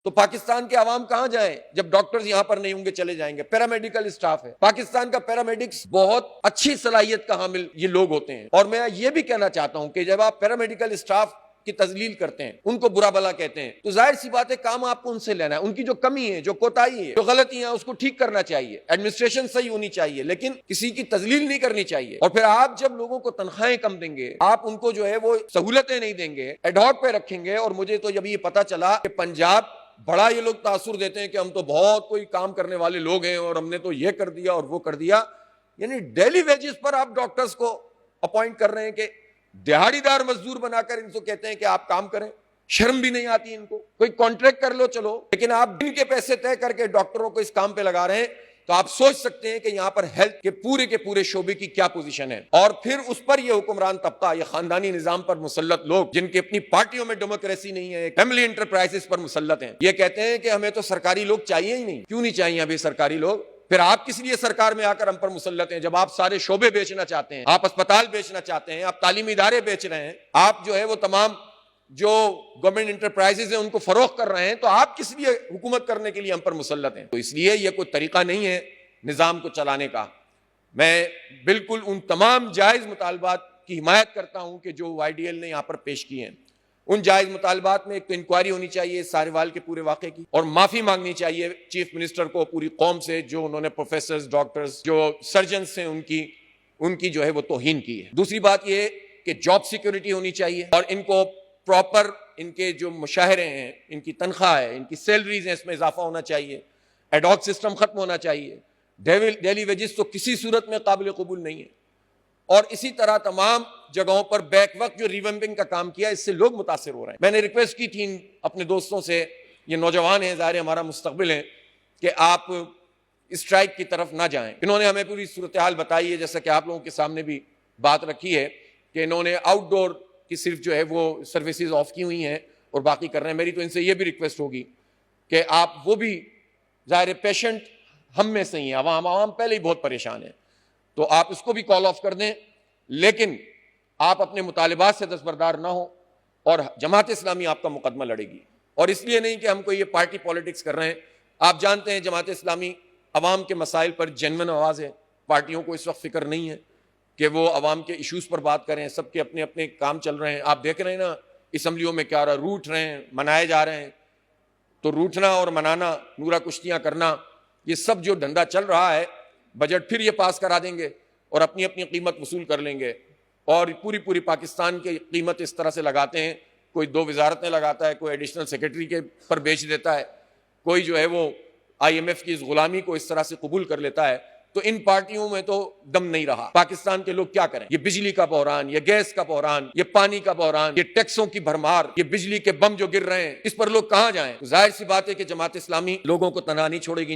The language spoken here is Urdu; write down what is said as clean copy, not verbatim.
تو پاکستان کے عوام کہاں جائیں جب ڈاکٹرز یہاں پر نہیں ہوں گے؟ چلے جائیں گے۔ پیرامیڈیکل اسٹاف ہے پاکستان کا، پیرامیڈکس بہت اچھی صلاحیت کا حامل یہ لوگ ہوتے ہیں، اور میں یہ بھی کہنا چاہتا ہوں کہ جب آپ پیرامیڈیکل اسٹاف کی تذلیل کرتے ہیں، ان کو برا بھلا کہتے ہیں، تو ظاہر سی بات ہے کام آپ کو ان سے لینا ہے۔ ان کی جو کمی ہے، جو کوتاہی ہے، جو غلطیاں ہیں، اس کو ٹھیک کرنا چاہیے، ایڈمنسٹریشن صحیح ہونی چاہیے، لیکن کسی کی تذلیل نہیں کرنی چاہیے۔ اور پھر آپ جب لوگوں کو تنخواہیں کم دیں گے، آپ ان کو جو ہے وہ سہولتیں نہیں دیں گے، ایڈ ہاک پہ رکھیں گے۔ اور مجھے تو جب یہ پتا چلا کہ پنجاب بڑا یہ لوگ تاثر دیتے ہیں کہ ہم تو بہت کوئی کام کرنے والے لوگ ہیں اور ہم نے تو یہ کر دیا اور وہ کر دیا، یعنی ڈیلی ویجز پر آپ ڈاکٹرز کو اپوائنٹ کر رہے ہیں کہ دہاڑی دار مزدور بنا کر ان کو کہتے ہیں کہ آپ کام کریں۔ شرم بھی نہیں آتی ان کو؟ کوئی کانٹریکٹ کر لو چلو، لیکن آپ دن کے پیسے طے کر کے ڈاکٹروں کو اس کام پہ لگا رہے ہیں، تو آپ سوچ سکتے ہیں کہ یہاں پر ہیلتھ کے پورے شعبے کی کیا پوزیشن ہے۔ اور پھر اس پر یہ حکمران طبقہ، یہ خاندانی نظام پر مسلط لوگ، جن کی اپنی پارٹیوں میں ڈیموکریسی نہیں ہے، فیملی انٹرپرائزز پر مسلط ہیں، یہ کہتے ہیں کہ ہمیں تو سرکاری لوگ چاہیے ہی نہیں۔ کیوں نہیں چاہیے ابھی سرکاری لوگ؟ پھر آپ کس لیے سرکار میں آ کر ہم پر مسلط ہیں جب آپ سارے شعبے بیچنا چاہتے ہیں، آپ اسپتال بیچنا چاہتے ہیں، آپ تعلیمی ادارے بیچ رہے ہیں، آپ جو ہے وہ تمام جو گورنمنٹ انٹرپرائزز ہیں ان کو فروخت کر رہے ہیں، تو آپ کس لیے حکومت کرنے کے لیے ہم پر مسلط ہیں؟ تو اس لیے یہ کوئی طریقہ نہیں ہے نظام کو چلانے کا۔ میں بالکل ان تمام جائز مطالبات کی حمایت کرتا ہوں کہ جو YDL نے یہاں پر پیش کیے ہیں۔ ان جائز مطالبات میں ایک تو انکوائری ہونی چاہیے ساریوال کے پورے واقعے کی، اور معافی مانگنی چاہیے چیف منسٹر کو پوری قوم سے، جو انہوں نے پروفیسرز، ڈاکٹرز، جو سرجنز ہیں ان کی جو ہے وہ توہین کی ہے۔ دوسری بات یہ کہ جاب سیکیورٹی ہونی چاہیے، اور ان کو پراپر ان کے جو مشاہرے ہیں، ان کی تنخواہ ہے، ان کی سیلریز ہیں، اس میں اضافہ ہونا چاہیے۔ ایڈ ہاک سسٹم ختم ہونا چاہیے۔ ڈیلی ویجز تو کسی صورت میں قابل قبول نہیں ہے۔ اور اسی طرح تمام جگہوں پر بیک وقت جو ریویمپنگ کا کام کیا، اس سے لوگ متاثر ہو رہے ہیں۔ میں نے ریکویسٹ کی تھی اپنے دوستوں سے، یہ نوجوان ہیں، ظاہر ہمارا مستقبل ہے، کہ آپ اسٹرائک کی طرف نہ جائیں۔ انہوں نے ہمیں پوری صورتحال بتائی ہے، جیسا کہ آپ لوگوں کے سامنے بھی بات رکھی ہے، کہ انہوں نے آؤٹ ڈور کی صرف جو ہے وہ سروسز آف کی ہوئی ہیں اور باقی کر رہے ہیں۔ میری تو ان سے یہ بھی ریکویسٹ ہوگی کہ آپ وہ بھی، ظاہر پیشنٹ ہم میں سے ہی ہیں، عوام پہلے ہی بہت پریشان ہیں، تو آپ اس کو بھی کال آف کر دیں، لیکن آپ اپنے مطالبات سے دستبردار نہ ہوں، اور جماعت اسلامی آپ کا مقدمہ لڑے گی۔ اور اس لیے نہیں کہ ہم کو یہ پارٹی پالیٹکس کر رہے ہیں، آپ جانتے ہیں جماعت اسلامی عوام کے مسائل پر جینوئن آواز ہے۔ پارٹیوں کو اس وقت فکر نہیں ہے کہ وہ عوام کے ایشوز پر بات کریں، سب کے اپنے اپنے کام چل رہے ہیں۔ آپ دیکھ رہے ہیں نا اسمبلیوں میں کیا ہو رہا ہے، روٹ رہے ہیں، منائے جا رہے ہیں۔ تو روٹنا اور منانا، نورا کشتیاں کرنا، یہ سب جو دھندا چل رہا ہے، بجٹ پھر یہ پاس کرا دیں گے اور اپنی اپنی قیمت وصول کر لیں گے، اور پوری پاکستان کی قیمت اس طرح سے لگاتے ہیں۔ کوئی 2 وزارتیں لگاتا ہے، کوئی ایڈیشنل سیکرٹری کے پر بیچ دیتا ہے، کوئی جو ہے وہ IMF کی اس غلامی کو اس طرح سے قبول کر لیتا ہے۔ تو ان پارٹیوں میں تو دم نہیں رہا۔ پاکستان کے لوگ کیا کریں؟ یہ بجلی کا بحران، یہ گیس کا بحران، یہ پانی کا بحران، یہ ٹیکسوں کی بھرمار، یہ بجلی کے بم جو گر رہے ہیں، اس پر لوگ کہاں جائیں؟ ظاہر سی بات ہے کہ جماعت اسلامی لوگوں کو تنہا نہیں چھوڑے گی۔